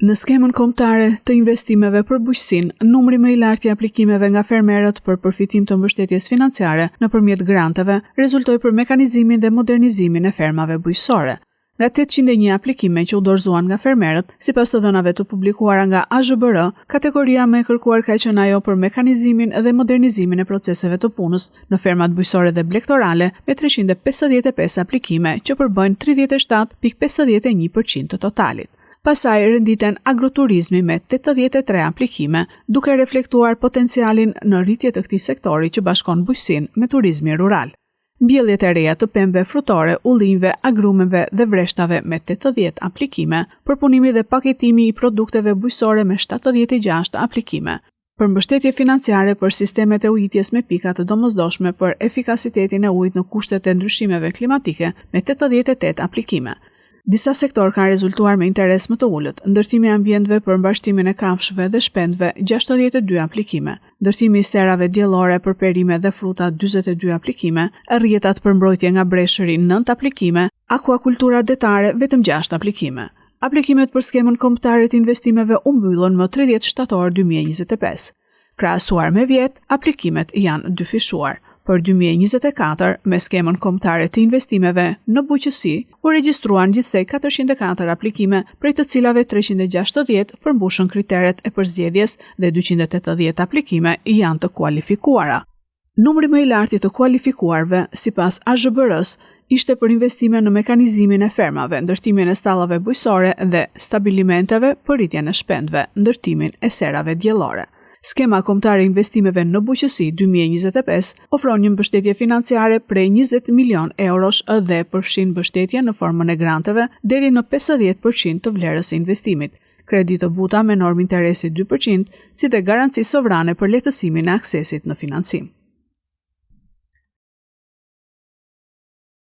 Në skemën kombëtare të investimeve për bujqësinë, numri më i lartë i aplikimeve nga fermerët për përfitim të mbështetjes financiare nëpërmjet granteve rezultoi për mekanizimin dhe modernizimin e fermave bujqësore. Nga 801 aplikime që u dorëzuan nga fermerët, sipas të dhënave të publikuara nga AZBR, kategoria më e kërkuar ka qenë ajo për mekanizimin dhe modernizimin e proceseve të punës në fermat bujqësore dhe blegtorale me 355 aplikime që përbëjnë 37.51% të totalit. Pastaj renditen agroturizmi me 83 aplikime, duke reflektuar potencialin në rritje të këtij sektori që bashkon bujqësinë me turizmin rural. Mbjelljet e reja të pemëve frutore, ullinjve, agrumeve dhe vreshtave me 80 aplikime, përpunimi dhe paketimi i produkteve bujqësore me 76 aplikime. Për mbështetje financiare për sistemet e ujitjes me pika të domosdoshme për efikasitetin e ujit në kushtet e ndryshimeve klimatike me 88 aplikime. Disa sektor kanë rezultuar me interes më të ulët: ndërtimi i ambientëve për mbashtimin e kafshëve dhe shpendëve 62 aplikime, ndërtimi i serave diellore për perime dhe fruta 42 aplikime, rrjetat për mbrojtje nga breshëri 9 aplikime, akuakultura detare vetëm 6 aplikime. Aplikimet për skemën kombëtare të investimeve u mbyllën më 30 shtator 2025. Krahasuar me vjet, aplikimet janë dyfishuar. Për 2024, me skemën kombëtare të investimeve në bujqësi, u regjistruan gjithsej 404 aplikime, prej të cilave 360 përmbushën kriteret e përzgjedhjes dhe 280 aplikime janë të kualifikuara. Numri më i lartë të kualifikuarve, sipas AZBR-s, ishte për investime në mekanizimin e fermave, ndërtimin e stallave bujqësore dhe stabilimenteve për rritjen e shpendëve, ndërtimin e serave diellore. Skema kombëtare e investimeve në bujqësi 2025 ofron një mbështetje financiare prej 20 milion eurosh dhe përfshin mbështetje në formën e granteve deri në 50% të vlerës së investimit, kredi të buta me normë interesi 2%, si dhe garanci sovrane për lehtësimin e aksesit në financim.